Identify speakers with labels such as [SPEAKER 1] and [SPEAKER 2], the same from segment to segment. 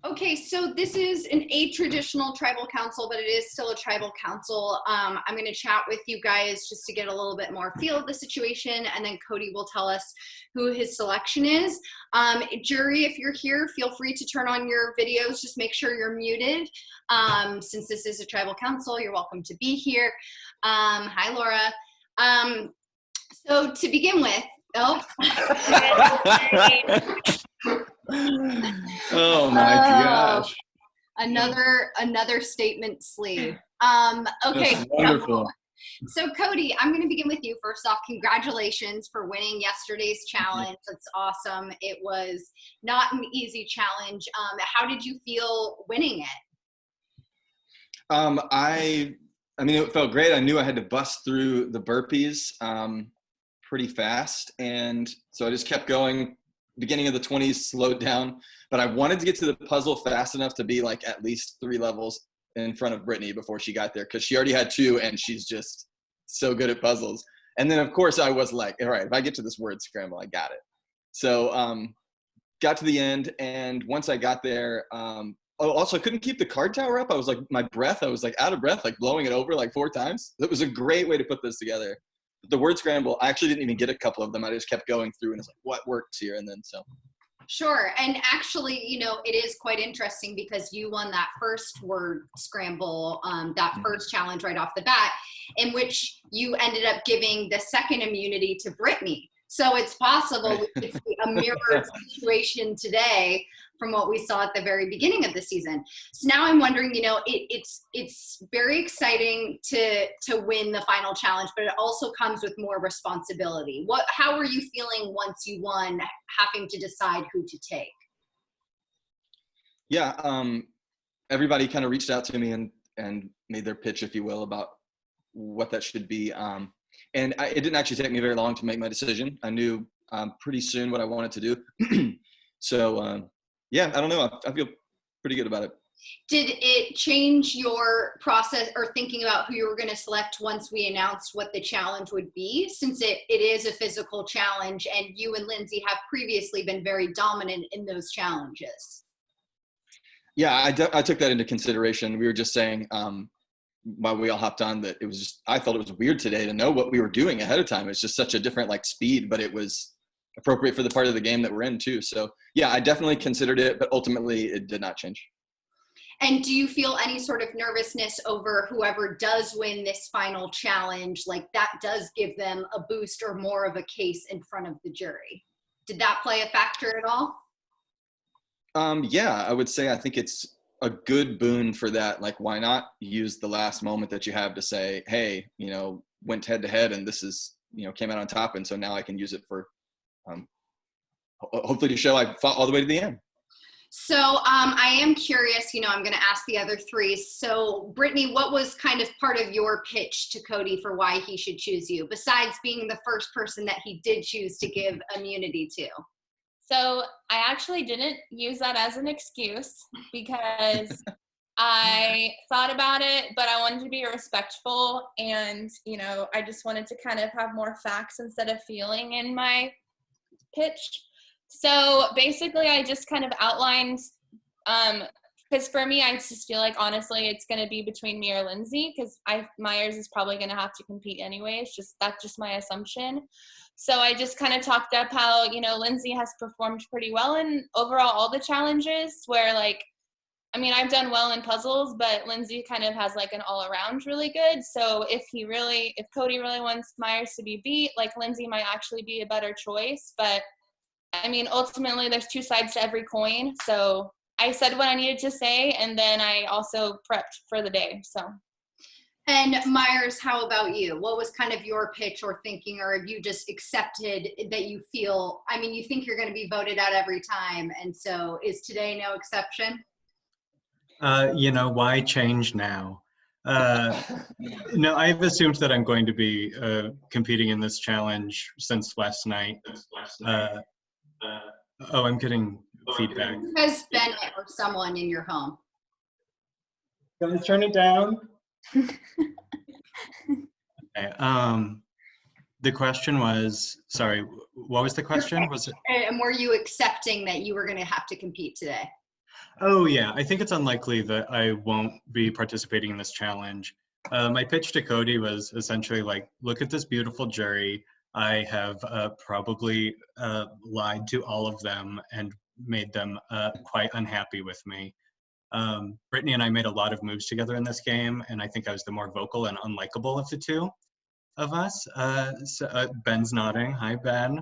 [SPEAKER 1] Okay, so this is an atraditional tribal council, but it is still a tribal council. I'm going to chat with you guys just to get a little bit more feel of the situation, and then Cody will tell us who his selection is. Jury, if you're here, feel free to turn on your videos. Just make sure you're muted. Since this is a tribal council, you're welcome to be here. Hi, Laura. So to begin with,
[SPEAKER 2] Oh my gosh.
[SPEAKER 1] Another statement sleeve. Okay.
[SPEAKER 2] That's wonderful.
[SPEAKER 1] So Cody, I'm going to begin with you. First off, congratulations for winning yesterday's challenge. That's awesome. It was not an easy challenge. How did you feel winning it?
[SPEAKER 2] I mean, it felt great. I knew I had to bust through the burpees pretty fast. And so I just kept going. Beginning of the 20s, slowed down. But I wanted to get to the puzzle fast enough to be like at least 3 levels in front of Brittany before she got there, because she already had 2 and she's just so good at puzzles. And then, of course, I was like, all right, if I get to this word scramble, I got it. So got to the end. And once I got there, also I couldn't keep the card tower up. I was like, I was like out of breath, like blowing it over like 4 times. It was a great way to put this together. The word scramble, I actually didn't even get a couple of them. I just kept going through and it's like, what works here? And then so.
[SPEAKER 1] Sure. And actually, it is quite interesting because you won that first word scramble, that first challenge right off the bat, in which you ended up giving the second immunity to Brittany. So it's possible we could see a mirrored situation today from what we saw at the very beginning of the season. So now I'm wondering, it's very exciting to win the final challenge, but it also comes with more responsibility. How were you feeling once you won, having to decide who to take?
[SPEAKER 2] Yeah, everybody kind of reached out to me and made their pitch, if you will, about what that should be. And it didn't actually take me very long to make my decision. I knew pretty soon what I wanted to do. So, yeah, I don't know. I feel pretty good about it.
[SPEAKER 1] Did it change your process or thinking about who you were going to select once we announced what the challenge would be, since it is a physical challenge and you and Lindsay have previously been very dominant in those challenges?
[SPEAKER 2] Yeah, I took that into consideration. We were just saying while we all hopped on that it was just, I felt it was weird today to know what we were doing ahead of time. It's just such a different like speed, but it was appropriate for the part of the game that we're in too. So yeah, I definitely considered it, but ultimately it did not change.
[SPEAKER 1] And do you feel any sort of nervousness over whoever does win this final challenge? Like that does give them a boost or more of a case in front of the jury. Did that play a factor at all?
[SPEAKER 2] Yeah, I would say I think it's a good boon for that. Like, why not use the last moment that you have to say, hey, went head to head and this is, came out on top. And so now I can use it for hopefully to show I fought all the way to the end.
[SPEAKER 1] So I am curious, I'm going to ask the other 3. So Brittany, what was kind of part of your pitch to Cody for why he should choose you, besides being the first person that he did choose to give immunity to?
[SPEAKER 3] So I actually didn't use that as an excuse because I thought about it, but I wanted to be respectful and, I just wanted to kind of have more facts instead of feeling in my pitch. So basically I just kind of outlined, because for me, I just feel like, honestly, it's going to be between me or Lindsay, because Myers is probably going to have to compete anyways. That's just my assumption. So I just kind of talked up how, Lindsay has performed pretty well in overall all the challenges where I've done well in puzzles, but Lindsay kind of has like an all around really good. So if Cody really wants Myers to be beat, Lindsay might actually be a better choice. But ultimately there's 2 sides to every coin. So I said what I needed to say, and then I also prepped for the day. So.
[SPEAKER 1] And Myers, how about you? What was kind of your pitch or thinking, or have you just accepted that you feel, you think you're going to be voted out every time, and so is today no exception?
[SPEAKER 4] Why change now? No, I've assumed that I'm going to be competing in this challenge since last night. I'm getting feedback.
[SPEAKER 1] Has Bennett or someone in your home?
[SPEAKER 4] Guys, turn it down. Okay, the question was, sorry, what was the question? Was it?
[SPEAKER 1] And were you accepting that you were going to have to compete today?
[SPEAKER 4] Oh yeah, I think it's unlikely that I won't be participating in this challenge. My pitch to Cody was essentially like, look at this beautiful jury. I have probably lied to all of them and made them quite unhappy with me. Brittany and I made a lot of moves together in this game, and I think I was the more vocal and unlikable of the two of us. Ben's nodding. Hi, Ben.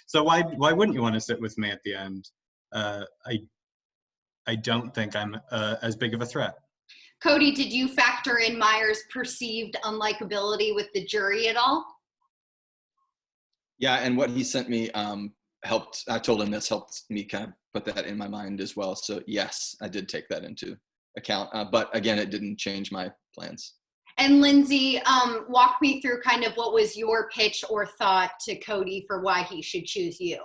[SPEAKER 4] So why wouldn't you want to sit with me at the end? I don't think I'm as big of a threat.
[SPEAKER 1] Cody, did you factor in Meyer's perceived unlikability with the jury at all?
[SPEAKER 2] Yeah, and what he sent me helped. I told him this helped me kind of put that in my mind as well. So yes, I did take that into account. But again, it didn't change my plans.
[SPEAKER 1] And Lindsay, walk me through kind of what was your pitch or thought to Cody for why he should choose you.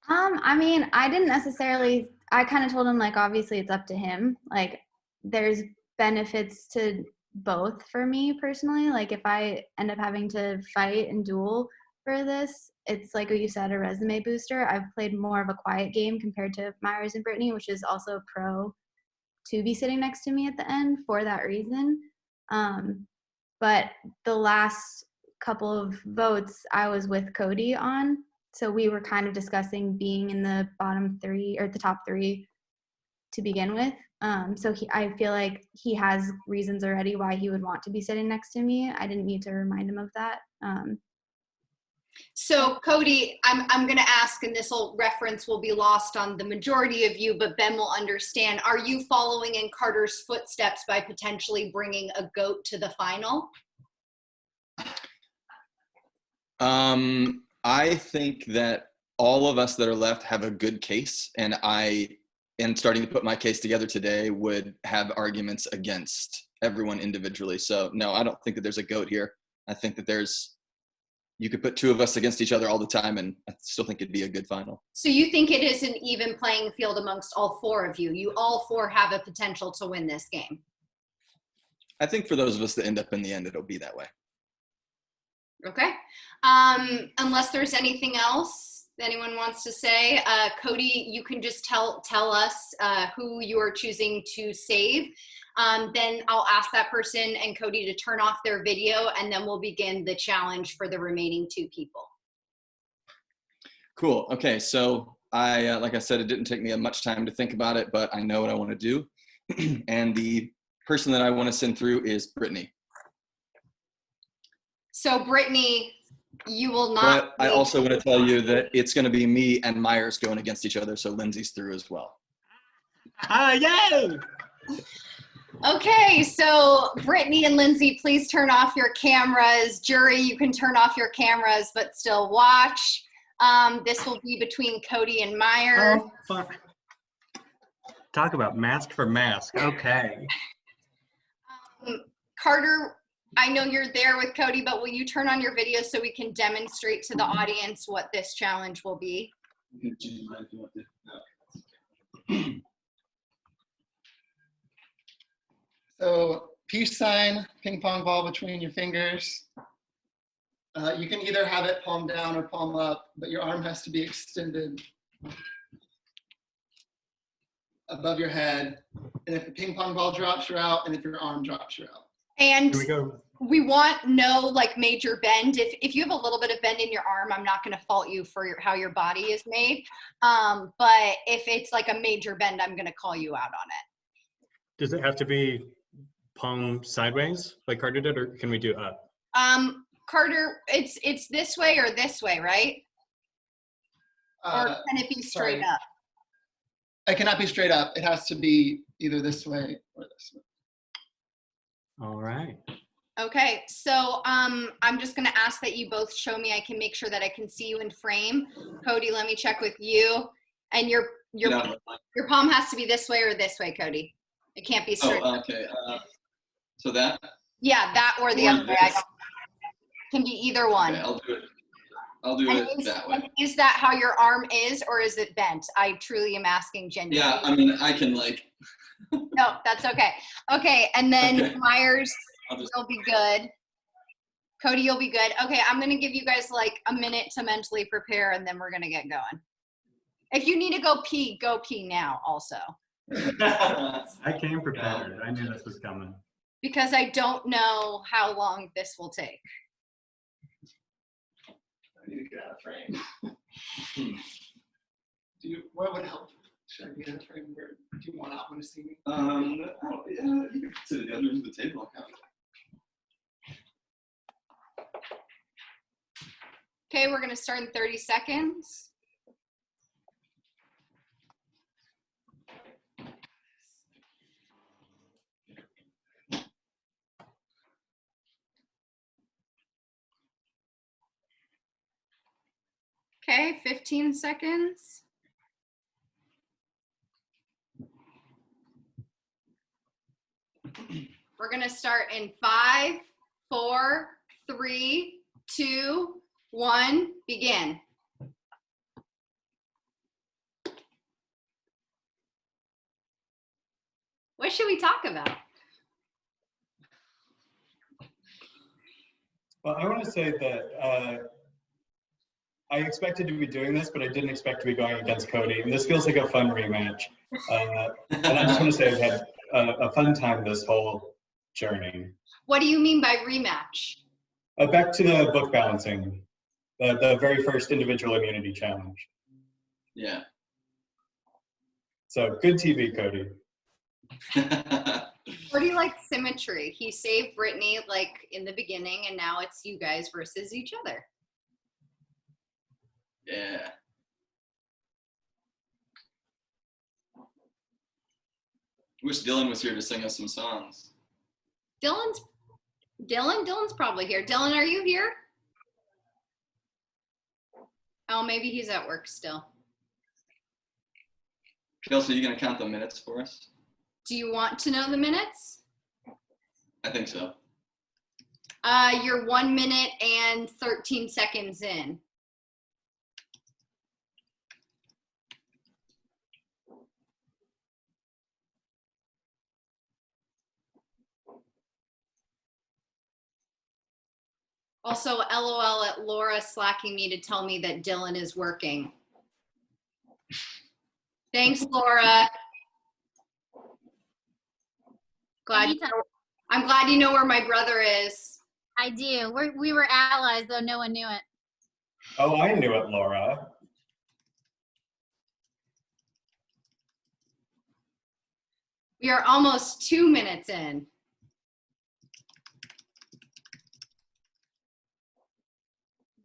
[SPEAKER 5] I mean, I didn't necessarily, I kind of told him, like, obviously it's up to him. Like, there's benefits to both for me personally. Like, if I end up having to fight and duel for this, it's like what you said, a resume booster. I've played more of a quiet game compared to Myers and Brittany, which is also pro to be sitting next to me at the end for that reason. But the last couple of votes I was with Cody on. So we were kind of discussing being in the bottom three or the top three to begin with. So I feel like he has reasons already why he would want to be sitting next to me. I didn't need to remind him of that.
[SPEAKER 1] So Cody, I'm going to ask, and this reference will be lost on the majority of you, but Ben will understand. Are you following in Carter's footsteps by potentially bringing a goat to the final?
[SPEAKER 2] I think that all of us that are left have a good case, and I am starting to put my case together today would have arguments against everyone individually. So no, I don't think that there's a goat here. I think that you could put two of us against each other all the time, and I still think it'd be a good final.
[SPEAKER 1] So you think it is an even playing field amongst all four of you? You all four have a potential to win this game?
[SPEAKER 2] I think for those of us that end up in the end, it'll be that way.
[SPEAKER 1] Okay. Unless there's anything else anyone wants to say, Cody, you can just tell us who you are choosing to save. Then I'll ask that person and Cody to turn off their video, and then we'll begin the challenge for the remaining two people.
[SPEAKER 2] Cool. Okay. So like I said, it didn't take me much time to think about it, but I know what I want to do. And the person that I want to send through is Brittany.
[SPEAKER 1] So Brittany, you will not.
[SPEAKER 2] But I also want to tell you that it's going to be me and Myers going against each other. So Lindsay's through as well.
[SPEAKER 4] Yay!
[SPEAKER 1] Okay, so Brittany and Lindsay, please turn off your cameras. Jury, you can turn off your cameras, but still watch. This will be between Cody and Myers.
[SPEAKER 4] Oh, fuck. Talk about mask for mask. Okay.
[SPEAKER 1] Carter, I know you're there with Cody, but will you turn on your video so we can demonstrate to the audience what this challenge will be?
[SPEAKER 6] So peace sign, ping pong ball between your fingers. You can either have it palm down or palm up, but your arm has to be extended above your head. And if the ping pong ball drops, you're out. And if your arm drops, you're out.
[SPEAKER 1] And
[SPEAKER 4] Here we go.
[SPEAKER 1] we want no like major bend. If you have a little bit of bend in your arm, I'm not going to fault you for how your body is made. But if it's like a major bend, I'm going to call you out on it.
[SPEAKER 4] Does it have to be palm sideways like Carter did, or can we do up?
[SPEAKER 1] Carter, it's this way or this way, right? Or can it be straight up?
[SPEAKER 6] It cannot be straight up. It has to be either this way or this way.
[SPEAKER 4] All right.
[SPEAKER 1] Okay, so I'm just gonna ask that you both show me. I can make sure that I can see you in frame. Cody, let me check with you. And your palm has to be this way or this way, Cody. It can't be straight.
[SPEAKER 2] Oh, okay. So that?
[SPEAKER 1] Yeah, that or the other way. Can be either one.
[SPEAKER 2] Okay, I'll do it that way.
[SPEAKER 1] Is that how your arm is, or is it bent? I truly am asking genuinely.
[SPEAKER 2] Yeah, I mean, I can like.
[SPEAKER 1] No, that's okay. Okay, and then
[SPEAKER 2] Okay.
[SPEAKER 1] Myers, you'll be good. Cody, you'll be good. Okay, I'm going to give you guys like a minute to mentally prepare, and then we're going to get going. If you need to go pee now also.
[SPEAKER 4] I came prepared. I knew this was coming.
[SPEAKER 1] Because I don't know how long this will take.
[SPEAKER 6] I need to get out of frame. What would help? Should I be in a frame where do you want Alvin to see me?
[SPEAKER 2] Yeah, you can sit at the other end of the table.
[SPEAKER 1] Okay, we're gonna start in 30 seconds. Okay, 15 seconds. We're gonna start in 5, 4, 3, 2, 1, begin. What should we talk about?
[SPEAKER 4] Well, I want to say that I expected to be doing this, but I didn't expect to be going against Cody. And this feels like a fun rematch. And I just want to say I've had a fun time this whole journey.
[SPEAKER 1] What do you mean by rematch?
[SPEAKER 4] Back to the book balancing, the very first individual immunity challenge.
[SPEAKER 2] Yeah.
[SPEAKER 4] So good TV, Cody.
[SPEAKER 1] Cody likes symmetry. He saved Brittany like in the beginning, and now it's you guys versus each other.
[SPEAKER 2] Yeah. Wish Dylan was here to sing us some songs.
[SPEAKER 1] Dylan's probably here. Dylan, are you here? Oh, maybe he's at work still.
[SPEAKER 2] Kelsey, you gonna count the minutes for us?
[SPEAKER 1] Do you want to know the minutes?
[SPEAKER 2] I think so.
[SPEAKER 1] You're 1 minute and 13 seconds in. Also, LOL at Laura slacking me to tell me that Dylan is working. Thanks, Laura. I'm glad you know where my brother is.
[SPEAKER 7] I do. We were allies, though no one knew it.
[SPEAKER 4] Oh, I knew it, Laura.
[SPEAKER 1] We are almost 2 minutes in.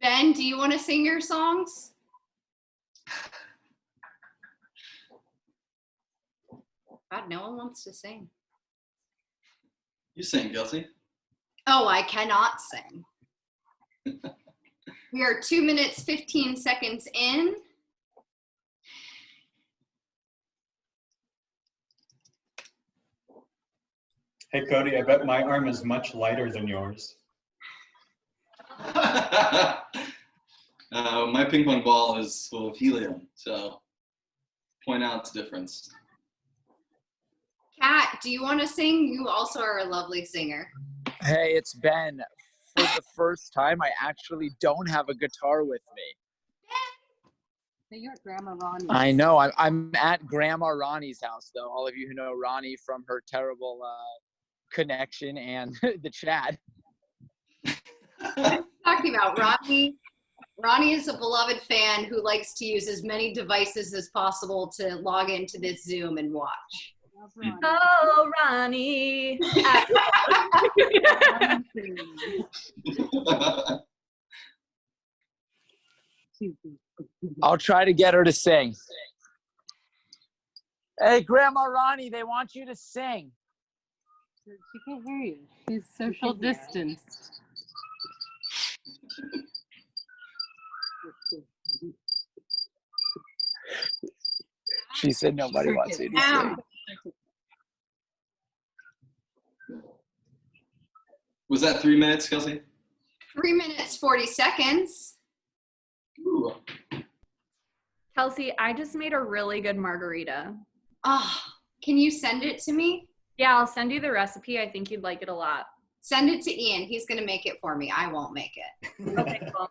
[SPEAKER 1] Ben, do you want to sing your songs? God, no one wants to sing.
[SPEAKER 2] You sing, Kelsey.
[SPEAKER 1] Oh, I cannot sing. We are 2 minutes, 15 seconds in.
[SPEAKER 4] Hey, Cody, I bet my arm is much lighter than yours.
[SPEAKER 2] My ping pong ball is full of helium, so point out its difference.
[SPEAKER 1] Kat, do you want to sing? You also are a lovely singer.
[SPEAKER 8] Hey, it's Ben. For the first time, I actually don't have a guitar with me.
[SPEAKER 9] You're at Grandma Ronnie's.
[SPEAKER 8] I know. I'm at Grandma Ronnie's house, though. All of you who know Ronnie from her terrible connection and the chat.
[SPEAKER 1] What are you talking about? Ronnie is a beloved fan who likes to use as many devices as possible to log into this Zoom and watch.
[SPEAKER 9] Oh, Ronnie.
[SPEAKER 8] I'll try to get her to sing. Hey, Grandma Ronnie, they want you to sing.
[SPEAKER 9] She can't hear you. She's social distanced.
[SPEAKER 8] She said nobody wants you to sing.
[SPEAKER 2] Was that 3 minutes, Kelsey?
[SPEAKER 1] 3 minutes, 40 seconds.
[SPEAKER 2] Ooh.
[SPEAKER 10] Kelsey, I just made a really good margarita.
[SPEAKER 1] Oh, can you send it to me?
[SPEAKER 10] Yeah, I'll send you the recipe. I think you'd like it a lot.
[SPEAKER 1] Send it to Ian. He's going to make it for me. I won't make it.
[SPEAKER 10] Okay, cool.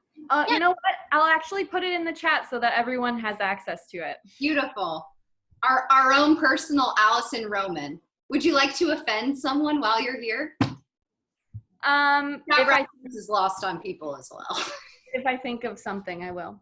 [SPEAKER 10] You know what? I'll actually put it in the chat so that everyone has access to it.
[SPEAKER 1] Beautiful. Our own personal Allison Roman. Would you like to offend someone while you're here? That is lost on people as well.
[SPEAKER 10] If I think of something, I will.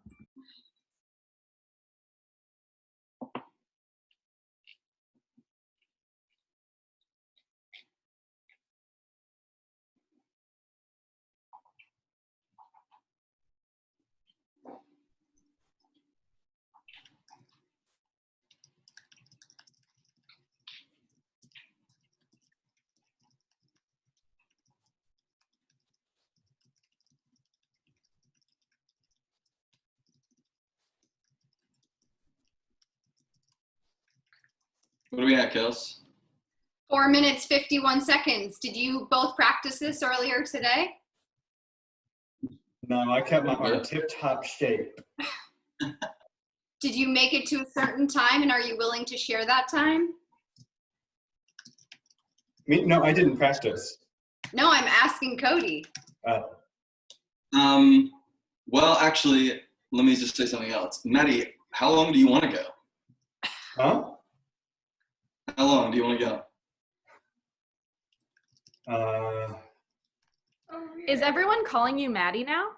[SPEAKER 2] What do we at, Kels?
[SPEAKER 1] 4 minutes, 51 seconds. Did you both practice this earlier today?
[SPEAKER 4] No, I kept my arm tip-top shape.
[SPEAKER 1] Did you make it to a certain time, and are you willing to share that time?
[SPEAKER 4] No, I didn't practice.
[SPEAKER 1] No, I'm asking Cody.
[SPEAKER 2] Well, actually, let me just say something else. Maddie, how long do you want to go?
[SPEAKER 4] Huh?
[SPEAKER 2] How long do you want to go?
[SPEAKER 10] Is everyone calling you Maddie now?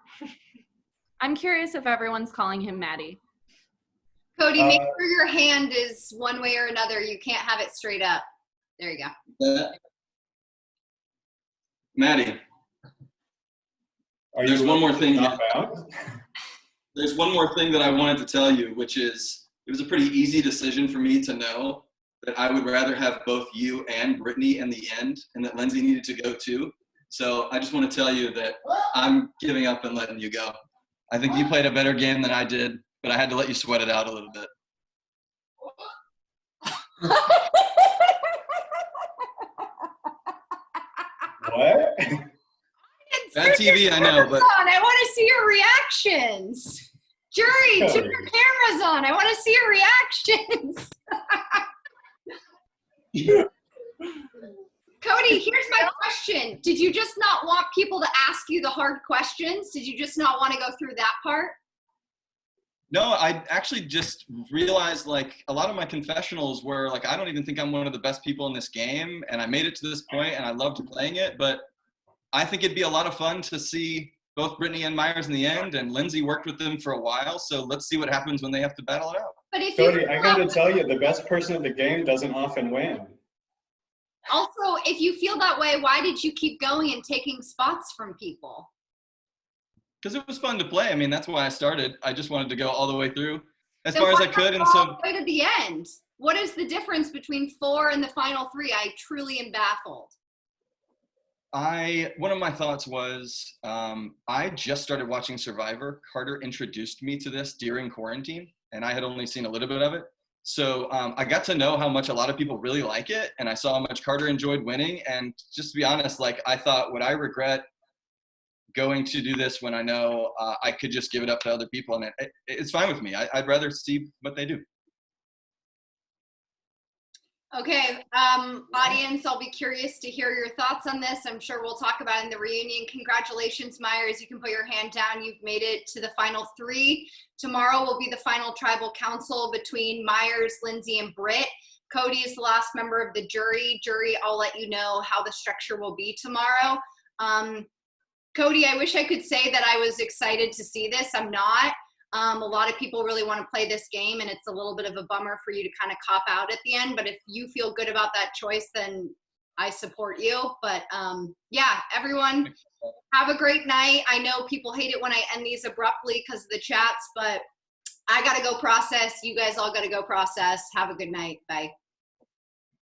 [SPEAKER 10] I'm curious if everyone's calling him Maddie.
[SPEAKER 1] Cody, make sure your hand is one way or another. You can't have it straight up. There you go.
[SPEAKER 2] Maddie. There's one more thing. There's one more thing that I wanted to tell you, which is it was a pretty easy decision for me to know that I would rather have both you and Brittany in the end, and that Lindsay needed to go too. So I just want to tell you that I'm giving up and letting you go. I think you played a better game than I did, but I had to let you sweat it out a little bit.
[SPEAKER 4] What?
[SPEAKER 2] Bad TV, I know, but
[SPEAKER 1] I want to see your reactions. Jury, turn your cameras on. I want to see your reactions. Cody, here's my question. Did you just not want people to ask you the hard questions? Did you just not want to go through that part?
[SPEAKER 2] no, I actually just realized like a lot of my confessionals were like, I don't even think I'm one of the best people in this game, and I made it to this point and I loved playing it, but I think it'd be a lot of fun to see both Brittany and Myers in the end, and Lindsay worked with them for a while, so let's see what happens when they have to battle it out.
[SPEAKER 1] But if
[SPEAKER 4] Cody, I gotta tell you, the best person at the game doesn't often win.
[SPEAKER 1] Also, if you feel that way, why did you keep going and taking spots from people?
[SPEAKER 2] Because it was fun to play. I mean, that's why I started. I just wanted to go all the way through as
[SPEAKER 1] Then
[SPEAKER 2] far as
[SPEAKER 1] why
[SPEAKER 2] I could, and
[SPEAKER 1] not go
[SPEAKER 2] so
[SPEAKER 1] all the way to the end. What is the difference between 4 and the final 3? I truly am baffled.
[SPEAKER 2] one of my thoughts was I just started watching Survivor. Carter introduced me to this during quarantine, and I had only seen a little bit of it. So I got to know how much a lot of people really like it, and I saw how much Carter enjoyed winning. And just to be honest, like I thought, would I regret going to do this when I know I could just give it up to other people? And it's fine with me. I'd rather see what they do.
[SPEAKER 1] Okay, audience, I'll be curious to hear your thoughts on this. I'm sure we'll talk about it in the reunion. Congratulations, Myers. You can put your hand down. You've made it to the final 3. Tomorrow will be the final tribal council between Myers, Lindsay, and Britt. Cody is the last member of the jury. I'll let you know how the structure will be tomorrow. Cody, I wish I could say that I was excited to see this. I'm not. A lot of people really want to play this game, and it's a little bit of a bummer for you to kind of cop out at the end. But if you feel good about that choice, then I support you. But yeah, everyone, have a great night. I know people hate it when I end these abruptly because of the chats, but I got to go process. You guys all got to go process. Have a good night. Bye.